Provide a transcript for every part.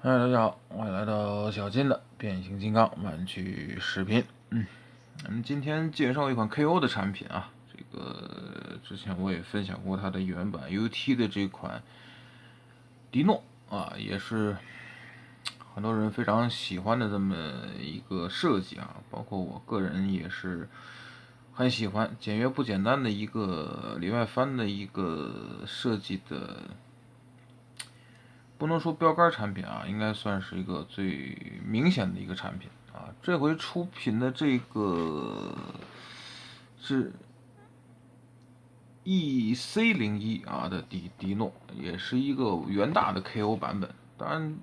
嗨，大家好，欢迎来到小金的变形金刚玩具视频。我们今天介绍一款 KO 的产品啊，这个之前我也分享过它的原版 UT 的这款迪诺啊，也是很多人非常喜欢的这么一个设计啊，包括我个人也是很喜欢，简约不简单的一个里外翻的一个设计的。不能说标杆产品啊，应该算是一个最明显的一个产品啊。这回出品的这个是 EC01啊的迪诺，也是一个元大的 KO 版本。当然，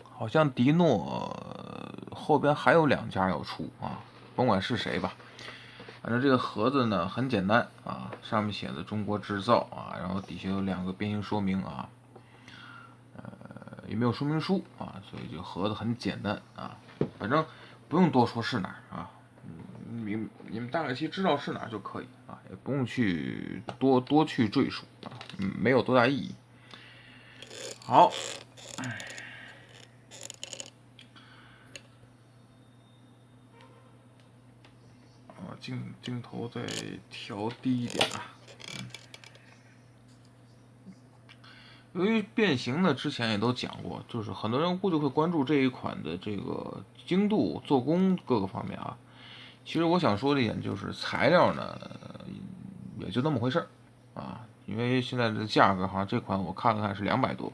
好像迪诺后边还有2家要出啊，甭管是谁吧。反正这个盒子呢很简单啊，上面写的中国制造啊，然后底下有2个变形说明啊。也没有说明书啊，所以这个盒子很简单啊，反正不用多说是哪儿啊，你们大概其知道是哪儿就可以啊，也不用去多去赘述啊，没有多大意义。好，镜头再调低一点啊。由于变形呢，之前也都讲过，就是很多人估计会关注这一款的这个精度、做工各个方面啊。其实我想说的一点就是材料呢，也就那么回事啊。因为现在的价格好像这款我看了看是200多，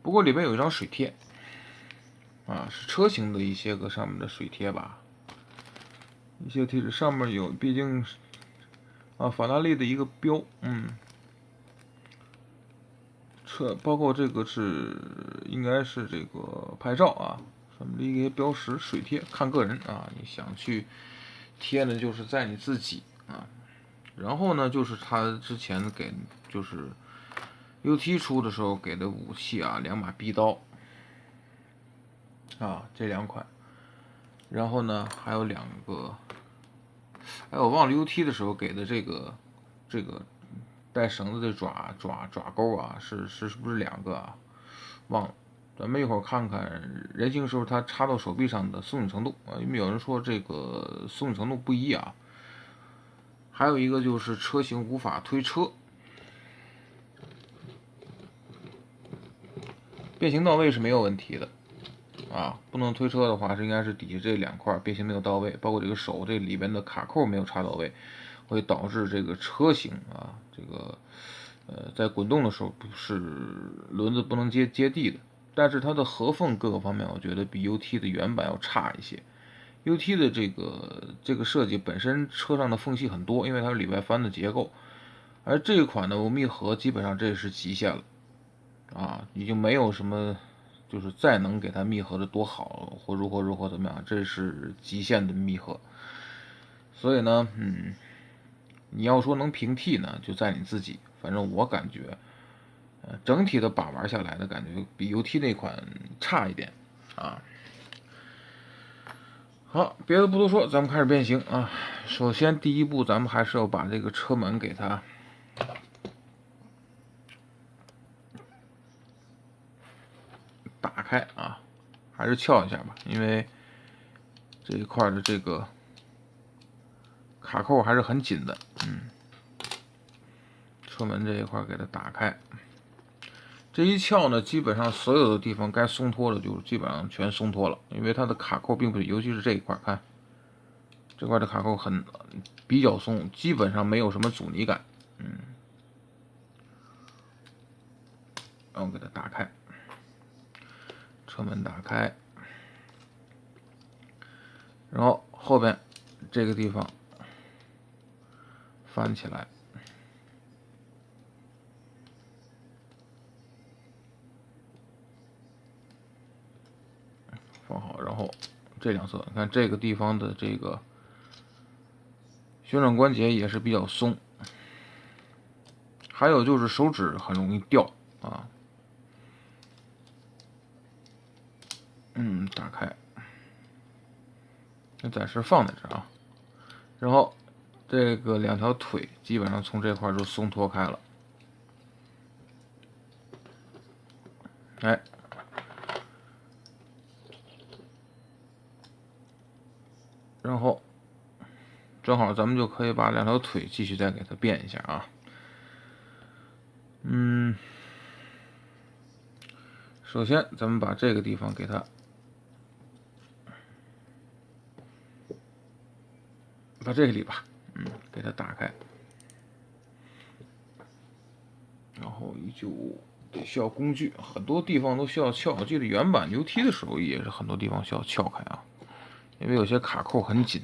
不过里边有一张水贴啊，是车型的一些个上面的水贴吧，一些贴纸上面有，毕竟啊法拉利的一个标，车包括这个是应该是这个牌照啊，上面的一些标识水贴，看个人啊，你想去贴呢，就是在你自己啊。然后呢，就是他之前给就是 UT 出的时候给的武器啊，2把匕刀啊，这2款。然后呢，还有2个，哎，我忘了 UT 的时候给的这个带绳子的爪钩啊，是不是2个啊？忘了。咱们一会儿看看人形时候它插到手臂上的松紧程度啊，因为有人说这个松紧程度不一啊。还有一个就是车型无法推车，变形到位是没有问题的啊，不能推车的话是应该是底下这2块变形没有到位，包括这个手这里边的卡扣没有插到位，会导致这个车型啊，这个在滚动的时候不是轮子不能接地的。但是它的合缝各个方面，我觉得比 UT 的原版要差一些。UT 的这个设计本身车上的缝隙很多，因为它是里外翻的结构，而这一款呢，密合基本上这是极限了啊，已经没有什么就是再能给它密合的多好或如何怎么样，这是极限的密合。所以呢，你要说能平替呢，就在你自己。反正我感觉，整体的把玩下来的感觉比 UT 那款差一点啊。好，别的不多说，咱们开始变形啊。首先第一步，咱们还是要把这个车门给它打开啊，还是撬一下吧，因为这一块的这个卡扣还是很紧的，车门这一块给它打开。这一撬呢，基本上所有的地方该松脱的就基本上全松脱了，因为它的卡扣并不，尤其是这一块，看这块的卡扣比较松，基本上没有什么阻尼感。然后给它打开，车门打开，然后后边这个地方翻起来，放好，然后这2侧，你看这个地方的这个旋转关节也是比较松，还有就是手指很容易掉啊。打开，那暂时放在这啊。然后这个2条腿基本上从这块就松脱开了，哎，然后正好咱们就可以把两条腿继续再给它变一下啊。首先咱们把这个地方给它把这里吧，给它打开，然后依旧得需要工具，很多地方都需要撬。我记得原版牛踢的时候也是很多地方需要撬开啊，因为有些卡扣很紧。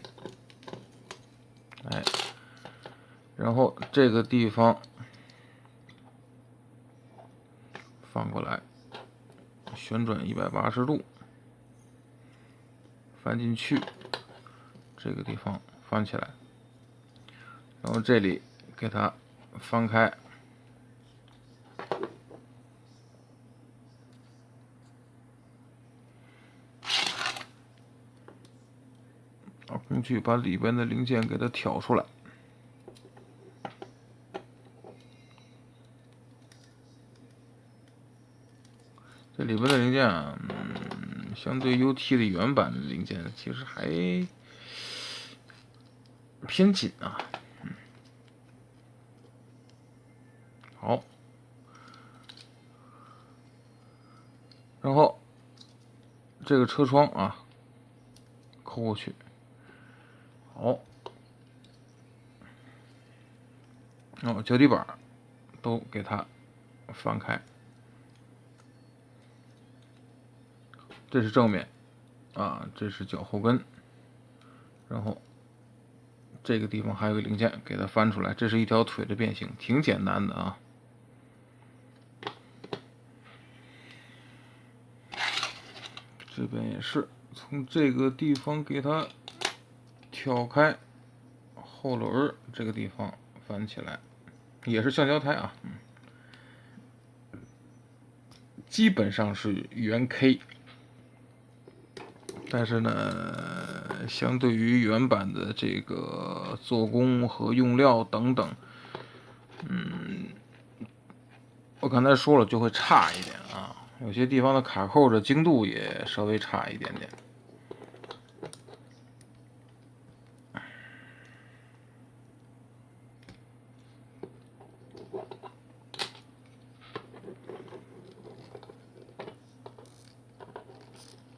哎，然后这个地方翻过来，旋转180度，翻进去，这个地方翻起来，然后这里给它翻开，拿工具把里边的零件给它挑出来。这里边的零件啊，相对 UT 的原版的零件其实还偏紧啊。好，然后这个车窗啊抠过去，好，然后脚底板都给它翻开，这是正面啊，这是脚后跟，然后这个地方还有个零件给它翻出来，这是一条腿的变形，挺简单的啊。这边也是从这个地方给它挑开，后轮这个地方翻起来，也是橡胶胎啊，基本上是原 K， 但是呢，相对于原版的这个做工和用料等等，我刚才说了就会差一点啊，有些地方的卡扣的精度也稍微差一点点。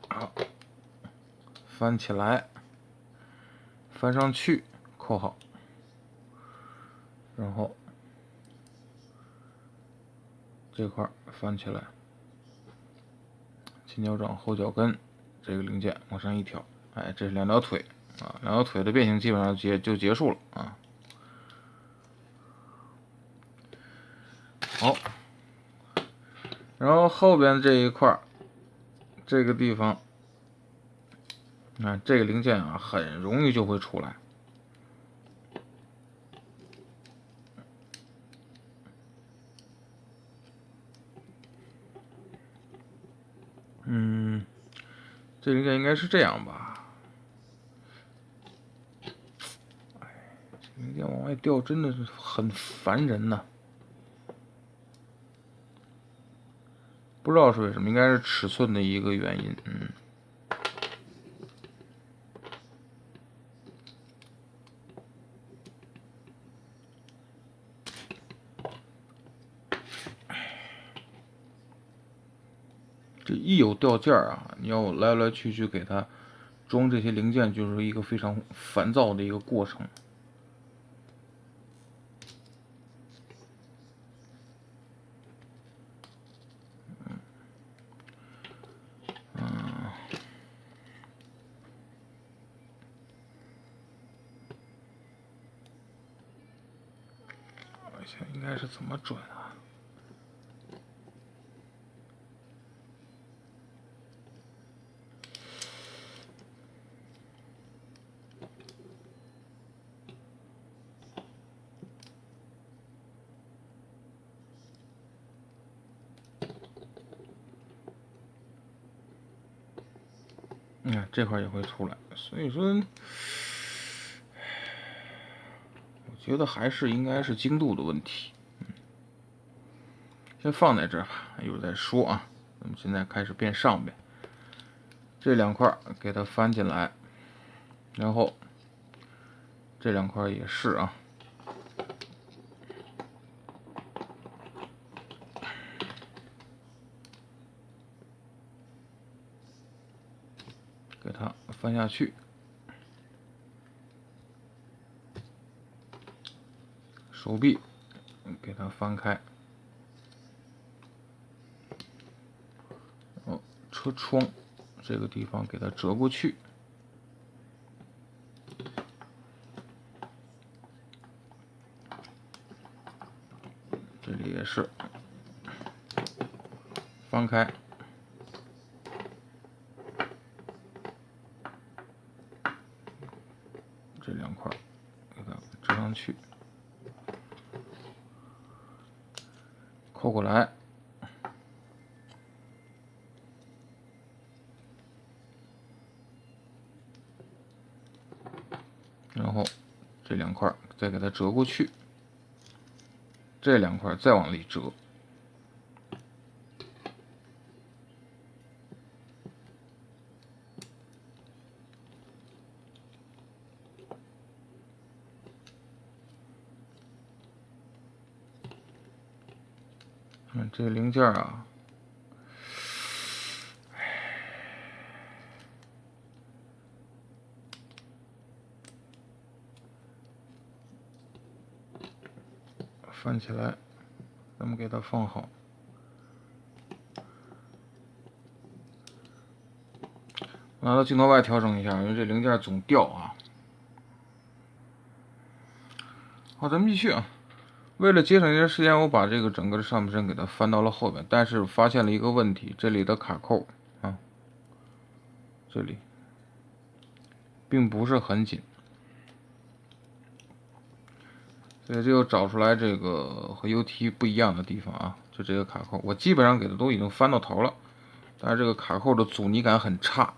好，翻起来，翻上去，扣好，然后这块翻起来，前脚掌后脚跟这个零件往上一挑，哎，这是两条腿啊，两条腿的变形基本上就结束了啊。好，然后后边这一块这个地方，这个零件啊，很容易就会出来。这零件应该是这样吧？哎，这零件往外掉真的是很烦人呐。不知道是为什么，应该是尺寸的一个原因。这一有掉件啊，你要来来去去给它装这些零件，就是一个非常烦躁的一个过程。应该是怎么转啊？你看这块也会出来，所以说，我觉得还是应该是精度的问题。先放在这儿吧，一会儿再说啊。那么现在开始变上边，这两块给它翻进来，然后这两块也是啊，给它翻下去，手臂给它翻开，然后车窗这个地方给它折过去，这里也是翻开，这两块给它折上去，扣过来，然后这两块再给它折过去，这两块再往里折，这个零件啊，翻起来，咱们给它放好。拿到镜头外调整一下，因为这零件总掉啊。好，咱们继续啊。为了节省一些时间，我把这个整个的上半身给它翻到了后边，但是发现了一个问题，这里的卡扣啊，这里并不是很紧，所以这又找出来这个和 UT 不一样的地方啊，就这个卡扣，我基本上给它都已经翻到头了，但是这个卡扣的阻尼感很差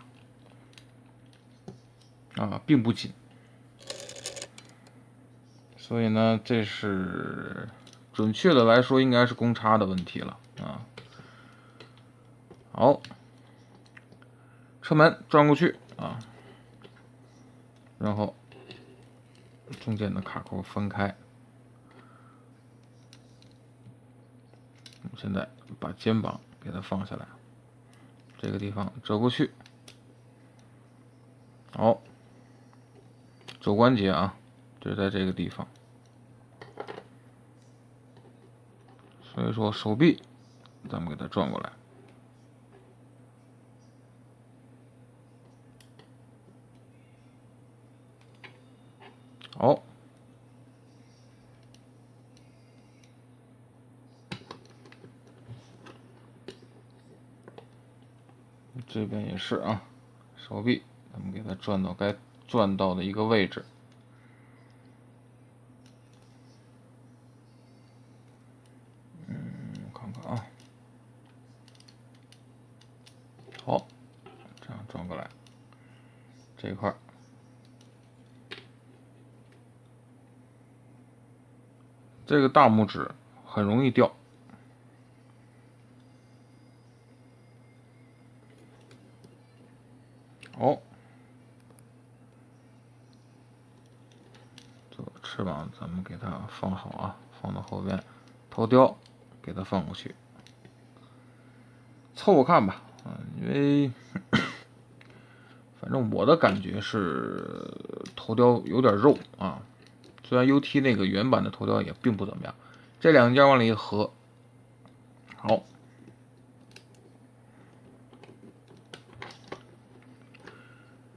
啊，并不紧。所以呢，这是准确的来说，应该是公差的问题了啊。好，车门转过去啊，然后中间的卡扣分开。现在把肩膀给它放下来，这个地方折过去。好，肘关节啊，就在这个地方。所以说手臂，咱们给它转过来。好，这边也是啊，手臂咱们给它转到该转到的一个位置。我看看啊，好，这样转过来，这一块这个大拇指很容易掉。好，这个翅膀咱们给它放好啊，放到后边，头雕给它放过去，凑合看吧，因为反正我的感觉是头雕有点肉啊，虽然 UT 那个原版的头雕也并不怎么样，这两件往里一合，好，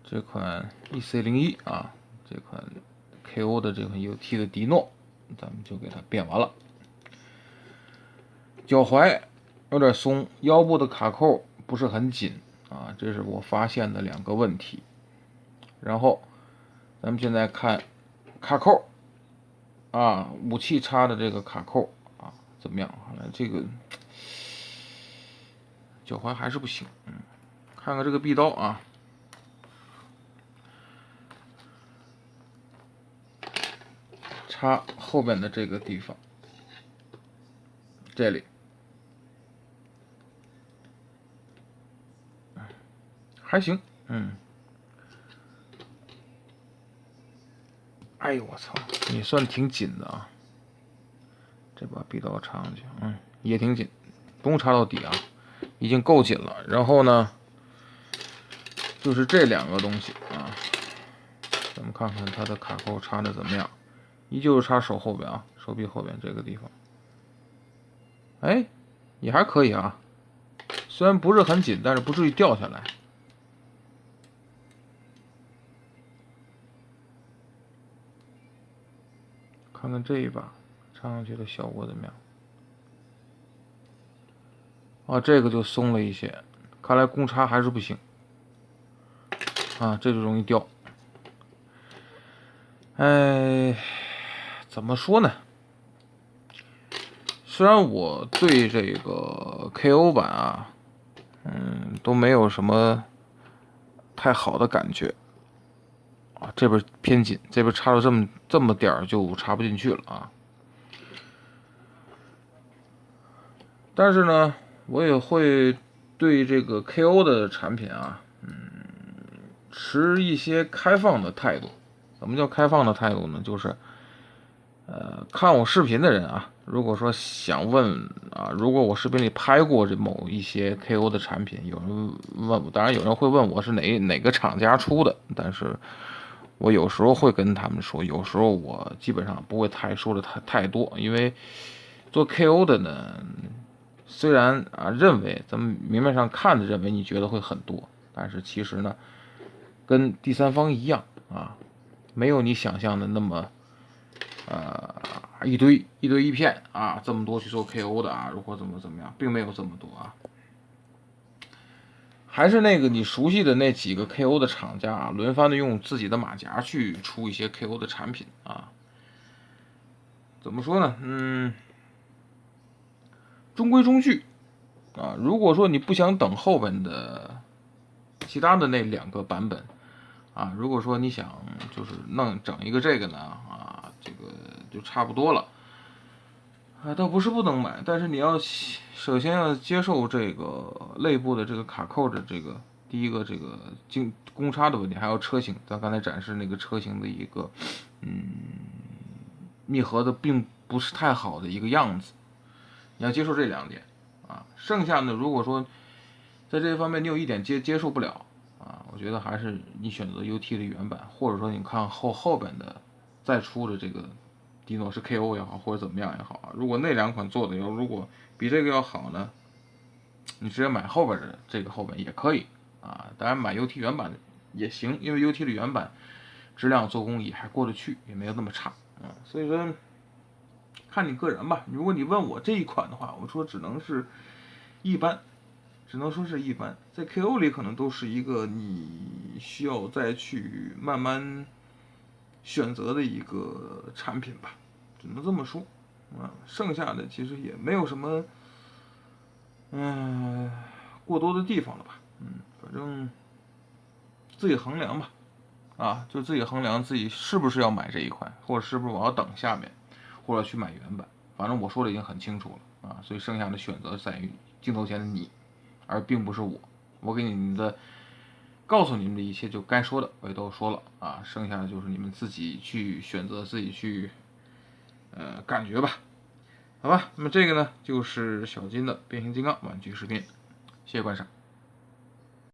这款 EC01啊，这款 KO 的这款 UT 的迪诺，咱们就给它变完了。脚踝有点松，腰部的卡扣不是很紧啊，这是我发现的两个问题。然后咱们现在看卡扣啊，武器插的这个卡扣啊怎么样？这个脚踝还是不行。看看这个臂刀啊，插后边的这个地方，这里还行，哎呦我操，也算挺紧的啊。这把臂刀插上去，也挺紧，不用插到底啊，已经够紧了。然后呢，就是这两个东西啊，咱们看看它的卡扣插的怎么样，依旧是插手后边啊，手臂后边这个地方，哎，也还可以啊，虽然不是很紧，但是不至于掉下来。看看这一把插上去的效果怎么样？啊，这个就松了一些，看来公插还是不行啊，这就容易掉。哎，怎么说呢？虽然我对这个 KO 版啊，都没有什么太好的感觉啊，这边偏紧，这边插到这么点儿就插不进去了啊。但是呢，我也会对这个 KO 的产品啊，持一些开放的态度。什么叫开放的态度呢？就是看我视频的人啊，如果说想问啊，如果我视频里拍过这某一些 KO 的产品，有人问我，当然有人会问我是哪个厂家出的，但是我有时候会跟他们说，有时候我基本上不会说的太多，因为做 KO 的呢，虽然啊认为咱们明面上看的认为你觉得会很多，但是其实呢，跟第三方一样啊，没有你想象的那么一堆一片啊，这么多去做 KO 的啊，如果怎么样，并没有这么多啊。还是那个你熟悉的那几个 KO 的厂家啊，轮番的用自己的马甲去出一些 KO 的产品啊。怎么说呢？中规中矩啊。如果说你不想等后边的其他的那两个版本啊，如果说你想就是整一个这个呢啊，这个就差不多了。倒不是不能买，但是你要首先要接受这个内部的这个卡扣的这个第一个这个公差的问题，还有车型。咱刚才展示那个车型的一个密合的并不是太好的一个样子，你要接受这两点啊。剩下呢，如果说在这一方面你有一点接受不了啊，我觉得还是你选择 UT 的原版，或者说你看后边的再出的这个。迪诺是 KO 也好，或者怎么样也好啊，如果那两款做的如果比这个要好呢，你直接买后边的这个后边也可以啊。当然买 UT 原版也行，因为 UT 的原版质量做工也还过得去，也没有那么差啊。所以说看你个人吧。如果你问我这一款的话，我说只能是一般，只能说是一般，在 KO 里可能都是一个你需要再去慢慢选择的一个产品吧，只能这么说啊。剩下的其实也没有什么过多的地方了吧，反正自己衡量吧，啊，就自己衡量自己是不是要买这一款，或者是不是我要等下面，或者去买原版。反正我说的已经很清楚了啊，所以剩下的选择在于镜头前的你，而并不是我。我给你们的告诉你们的一切就该说的我也都说了啊，剩下的就是你们自己去选择，自己去感觉吧，好吧。那么这个呢就是小金的变形金刚玩具视频，谢谢观赏。